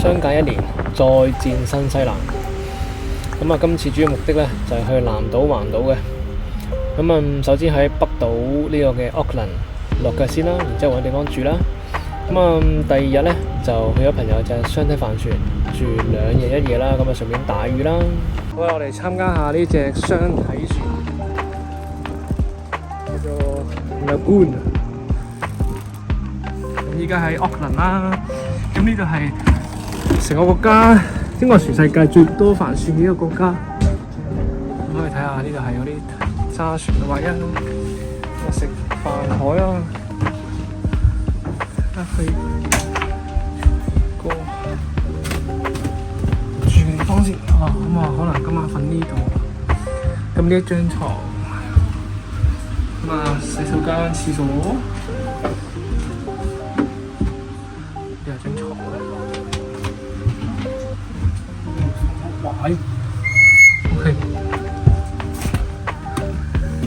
相隔1年再戰新西蘭。咁啊，今次主要目的咧就係去南島環島嘅。咁啊，首先喺北島呢個嘅 Auckland 落腳先啦，然之後揾地方住啦。咁啊，第2日咧就去咗朋友隻雙體帆船住2日1夜啦。咁啊，順便打魚啦。好啦，我哋參加下呢隻雙體船，叫做 Lagoon。依家喺 Auckland 啦。咁呢度係成個國家應該係全世界最多帆船嘅一個國家。咁可以睇下呢度係有啲揸船嘅位啊，食飯海啊，去個住嘅地方先啊。咁啊，可能今晚瞓呢度。咁呢一張床，咁啊，洗手間、廁所。呢有張床。哇！OK。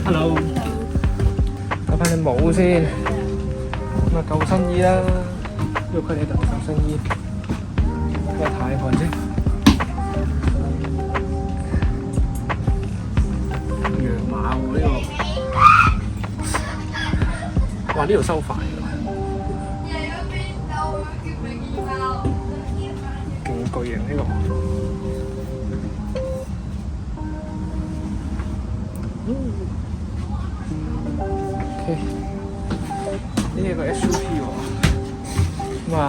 Hello。戴翻隻帽先。咁啊，救生衣啦，喐佢哋度救生衣。咁啊，睇看先。羊馬喎呢個。哇！呢度收費㗎。勁巨型呢個。OK。呢一個 SUP 喎。咁啊，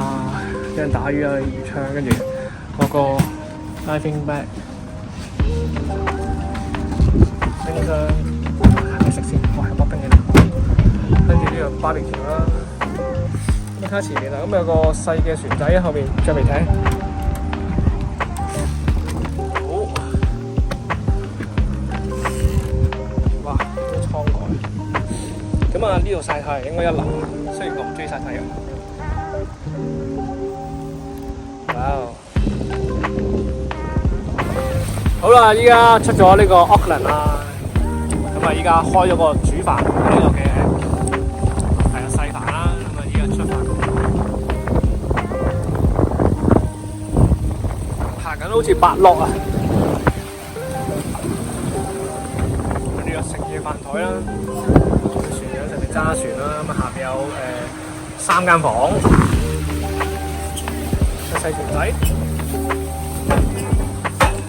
有人打魚啊，魚槍，跟住嗰個 diving bag。冰箱，你食先。哇，有包冰喺度。跟住呢個 barbecue 啦。咁睇下前面啦，咁有個細嘅船仔喺後面，著未艇。好。哇，啲倉蓋。咁啊，呢度曬太陽應該1流，雖然我唔中意曬太陽。哇！好啦，依家出咗呢個 Auckland 啦。咁啊，依家開咗個主帆呢個嘅細帆啦。咁啊，依家出發，行緊好似8落啊！呢個食嘢飯台啦，船長上面揸船啦。咁啊，下邊有3間房，個細船仔。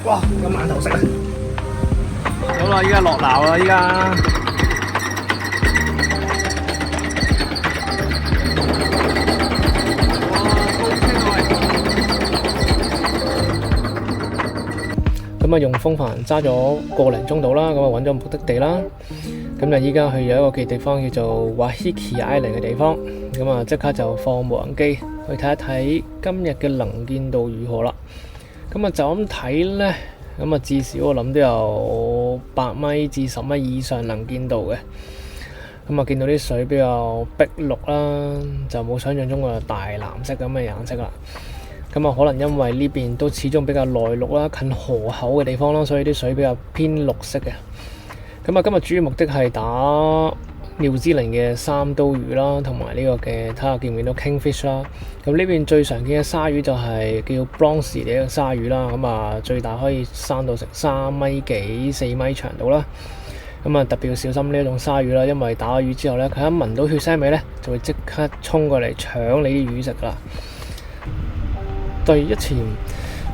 哇！有饅頭食啊！好啦，依家落錨啦，依家。咁啊，用風帆揸咗個零鐘度啦，咁啊揾咗目的地啦。咁就依家去咗一個嘅地方叫做 Waiheke Island 嘅地方。咁啊，即刻就放無人機去睇一睇今日嘅能見度如何啦。咁啊，就咁睇咧。咁啊，至少我諗都有8米至10米以上能見度嘅。咁啊，見到啲水比較碧綠啦，就冇想象中嘅大藍色咁嘅顏色啦。咁啊，可能因為呢邊都始終比較內陸啦，近河口嘅地方啦，所以啲水比較偏綠色嘅。咁啊，今日主要目的係打紐西蘭嘅三刀魚啦，同埋呢個嘅睇下見唔見到 kingfish 啦。咁呢邊最常見嘅鯊魚就係叫 bronze 嘅一個鯊魚啦。咁啊，最大可以生到成3米幾4米長度啦。咁啊，特別要小心呢一種鯊魚啦，因為打咗魚之後咧，佢一聞到血腥味咧，就會即刻衝過嚟搶你啲魚食啦。第一潛，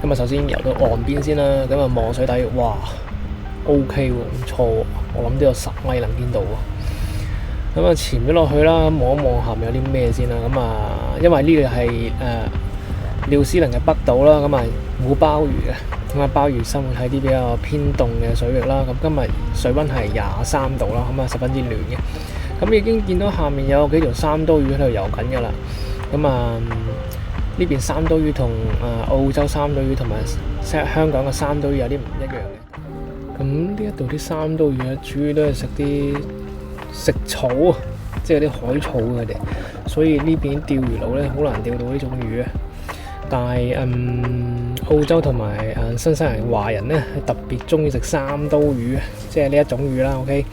咁啊首先游到岸邊先啦，咁啊望水底，哇 OK 喎，唔錯喎，我諗都有10米能見度喎。咁啊潛咗落去啦，望一望下面有啲咩先啦。咁啊，因為呢個係紐西蘭嘅北島啦，咁啊冇鮑魚嘅，咁啊鮑魚生活喺啲比較偏凍嘅水域啦。咁今日水溫係23度啦，咁啊十分之暖嘅。咁已經見到下面有幾條三刀魚喺度游緊噶啦。咁啊呢邊三刀魚同澳洲三刀魚同埋香港嘅三刀魚有啲唔一樣嘅。咁呢一度啲三刀魚咧，主要都係食草啊，即係啲海草佢哋，所以呢邊釣魚佬咧好難釣到呢種魚啊。但係澳洲同埋新西蘭華人咧係特別中意食三刀魚啊，即係呢一種魚啦。OK，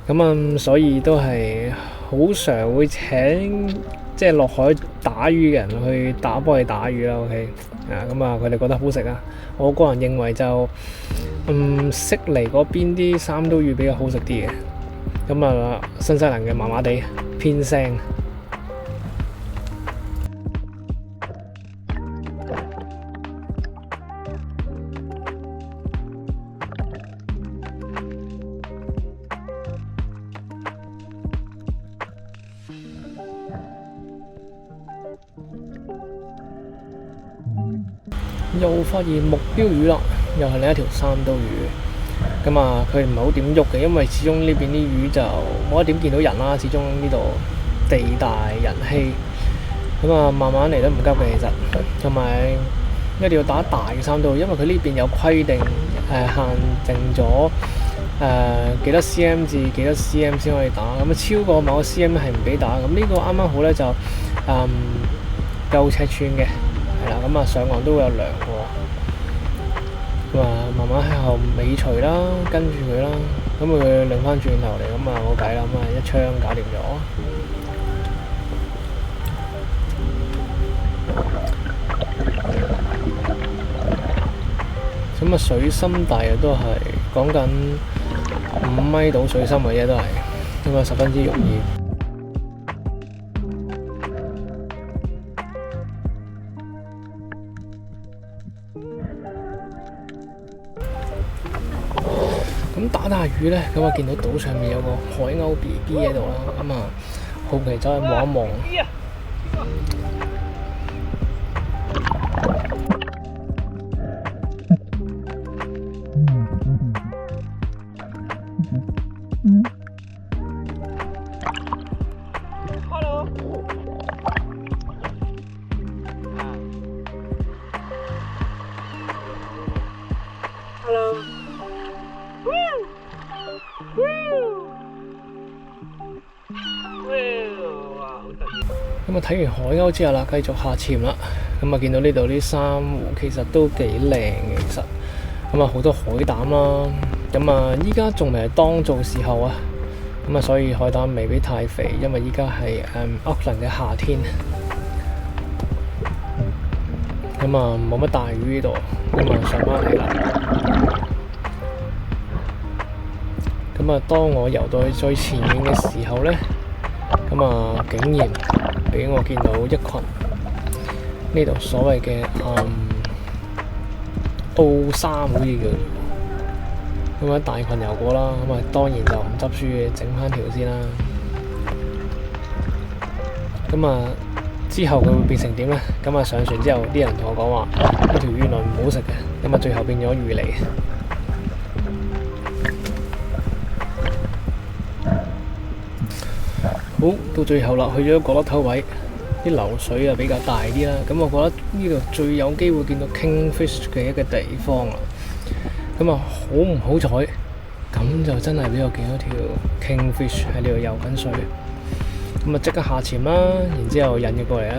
咁所以都係好常會請即係落海打魚嘅人去幫佢打魚啦。OK， 咁啊佢哋覺得好食啊。我個人認為就悉尼嗰邊啲三刀魚比較好食啲嘅，咁啊新西蘭嘅麻麻地偏腥。又發現目標魚啦，又係另一條三刀魚。咁啊，佢唔係好點喐嘅，因為始終呢邊啲魚就冇得點見到人啦。始終呢度地大人稀，咁啊慢慢嚟都唔急嘅其實。同埋一定要打大嘅三刀，因為佢呢邊有規定，限定咗幾多 cm 至幾多 cm 先可以打。咁啊超過某個 cm 係唔俾打。咁呢個啱啱好咧就夠尺寸嘅。係啦，咁啊上岸都會有量喎，咁啊慢慢喺後尾隨啦，跟住佢啦，咁佢擰翻轉頭嚟，咁啊冇計啦，咁啊一槍搞掂咗。咁啊水深大約都係講緊5米到水深嘅啫，都係，咁啊十分之容易。咁打大魚咧，咁啊見到島上面有個海鷗 BB 喺度啦，咁啊好奇走去望一望。咁啊睇完海鷗之後啦，繼續下潛啦。咁啊見到呢度啲珊瑚其實都幾靚嘅，其實咁啊好多海膽啦。咁啊依家仲未係當造時候啊，咁啊所以海膽未必太肥，因為依家係Auckland嘅夏天。咁啊冇乜大魚呢度，咁啊上返嚟啦。咁啊當我游到去最前面嘅時候咧，咁啊竟然俾我見到一群呢度所謂嘅澳珊好似叫，咁啊大群游過啦，咁啊當然就唔執輸嘅，整翻條先啦。咁啊之後佢會變成點咧？咁啊上船之後，啲人同我講話呢條魚原來唔好食嘅，咁啊最後變咗魚嚟。好，到最後啦，去咗角落頭位，啲流水啊比較大啲啦，咁我覺得呢度最有機會見到 kingfish 嘅一個地方啦。咁啊好唔好彩，咁就真係俾我見到條 kingfish 喺呢度游緊水，咁啊即刻下潛啦，然之後引佢過嚟啦，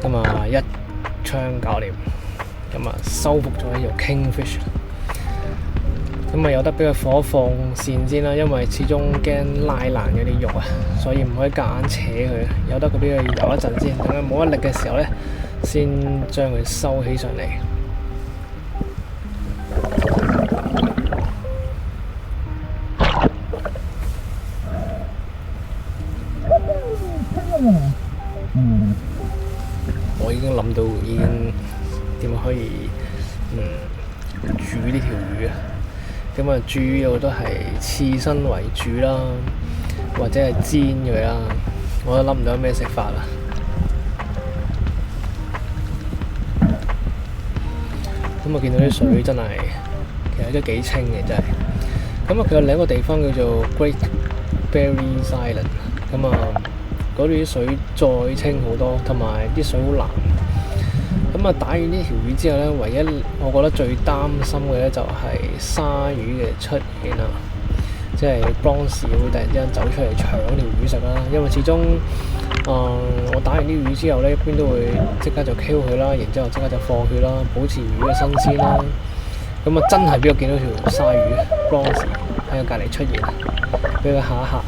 咁啊一槍搞掂，咁啊收復咗呢條 kingfish。咁啊有得俾佢放線先啦，因為始終驚拉爛嗰啲肉啊，所以唔可以夾硬扯佢，有得佢俾佢游一陣先，等佢冇乜力嘅時候咧，先將佢收起上嚟。我已經諗到已經點樣可以煮呢條魚啊！咁啊，主要都係刺身為主啦，或者係煎佢啦。我都諗唔到咩食法啦。咁我見到啲水真係，其實都幾清嘅真係。咁啊，佢有另一個地方叫做 Great Barrier Island。咁啊，嗰度啲水再清好多，同埋啲水好藍。咁啊，打完呢條魚之後咧，唯一我覺得最擔心嘅咧就係鯊魚嘅出現啦，即係當時會突然之間走出嚟搶條魚食啦。因為始終我打完啲魚之後咧，一般都會即刻就 Q 佢啦，然之後即刻就放血啦，保持魚嘅新鮮啦。咁啊，真係俾我見到條鯊魚當時喺我隔離出現，俾佢嚇一嚇，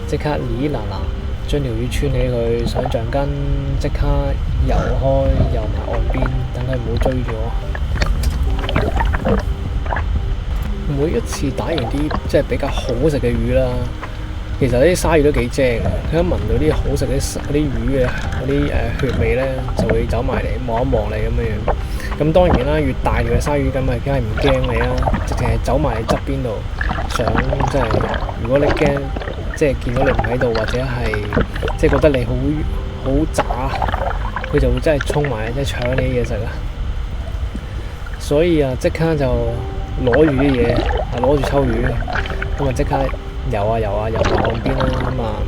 即刻哩嗱嗱將條魚穿起佢上橡筋，即刻游開游埋岸邊，等佢唔好追住我。每一次打完啲即係比較好食嘅魚啦，其實啲鯊魚都幾正嘅。佢一聞到啲好食嗰啲魚嘅嗰啲血味咧，就會走埋嚟望一望你咁樣樣。咁當然啦，越大條嘅鯊魚咁咪梗係唔驚你啦，直情係走埋你側邊度，想即係如果你驚即係見到你唔喺度，或者係即係覺得你好渣，佢就會真係衝埋即係搶你啲嘢食啊！所以啊，即刻就攞住啲嘢，攞住抽魚，咁啊即刻游埋岸邊啦，咁啊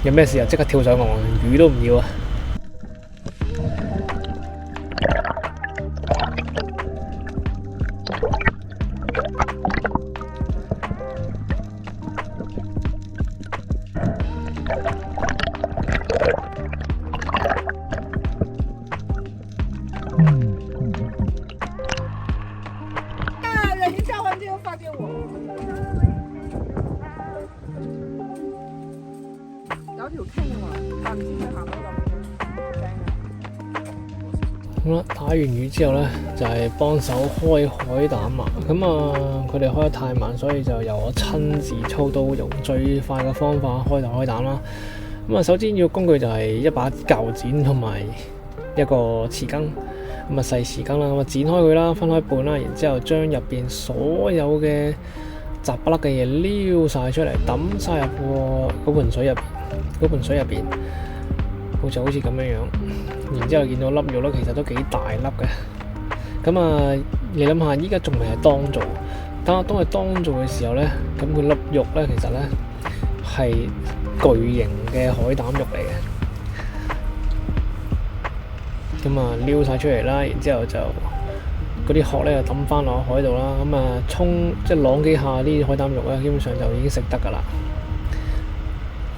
有咩事啊即刻跳上岸，魚都唔要啊！好啦，打完魚之後呢，就係幫手開海膽啊！咁啊，佢哋開得太慢，所以就由我親自操刀，用最快嘅方法開海膽啦。咁啊，首先要工具就係一把鉸剪同埋一個匙羹，咁啊細匙羹啦，咁啊剪開佢啦，分開半啦，然之後將入邊所有嘅雜不甩嘅嘢撩晒出嚟，抌晒入嗰盆水入邊，好似咁樣樣。然之後見到粒肉咧，其實都幾大粒嘅。咁啊，你諗下，依家仲未係當造，當係當造嘅時候咧，咁佢粒肉咧，其實咧係巨型嘅海膽肉嚟嘅。咁啊，撩晒出嚟啦，然之後就嗰啲殼咧就抌翻落海度啦。咁啊，即係啷幾下啲海膽肉咧，基本上就已經食得噶啦。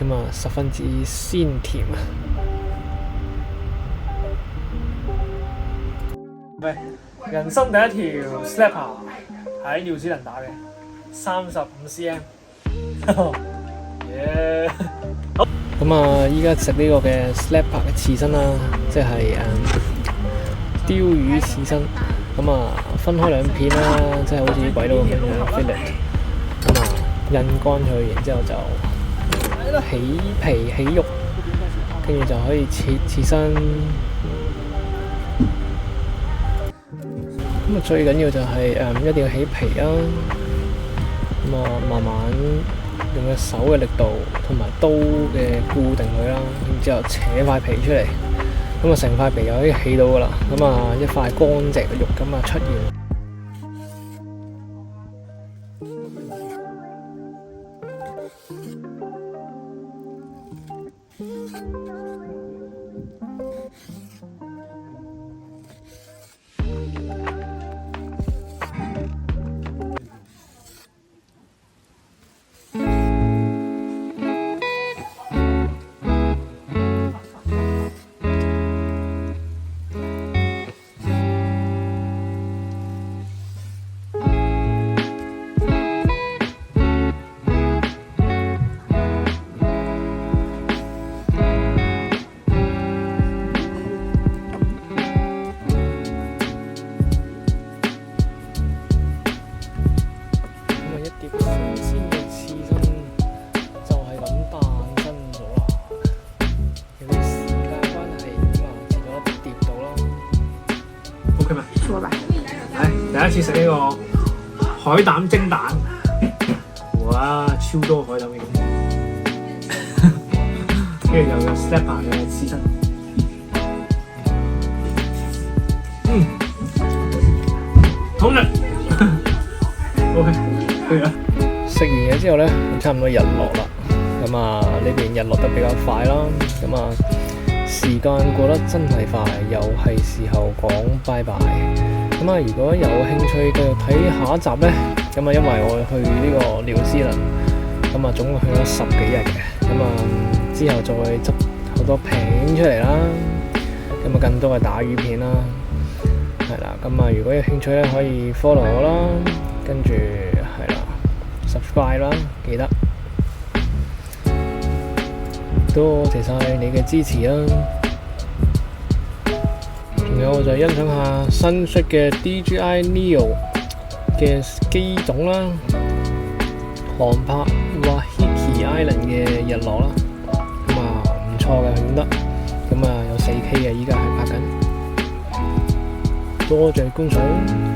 咁啊，十分之鮮甜啊！喂，人生第一條 snapper 喺紐西蘭打嘅，35cm。耶！好，咁啊，依家食呢個嘅 snapper 嘅刺身啦，即係鯛魚刺身。咁啊，分開兩片啦，即係好似鬼佬咁樣 fillet。咁啊，印乾佢，然之後就起皮起肉，跟住就可以刺身。咁啊，最緊要就係一定要起皮啦。咁啊，慢慢用隻手嘅力度同埋刀嘅固定佢啦，然之後扯塊皮出嚟，咁啊成塊皮就可以起到噶啦。咁啊，一塊乾淨嘅肉咁啊出現。第一次食呢個海膽蒸蛋，哇！超多海膽嘅，跟住有個 snapper 嘅刺身，好食。OK，去啦。食完嘢之後咧，差唔多日落啦。咁啊，呢邊日落得比較快啦。咁啊，時間過得真係快，又係時候講拜拜。咁啊，如果有興趣繼續睇下一集咧，咁啊，因為我去呢個紐西蘭，咁啊，總共去咗10幾日嘅，咁啊，之後再執好多片出嚟啦，咁啊，更多嘅打魚片啦，係啦，咁啊，如果有興趣咧，可以 follow 我啦，跟住係啦 ，subscribe 啦，記得。多謝晒你嘅支持啊！仲有就欣賞下新出嘅 DJI Neo 嘅機種啦，航拍 Waiheke Island 嘅日落啦，咁啊唔錯嘅影得，咁啊有 4K 嘅，依家係拍緊，多謝觀賞。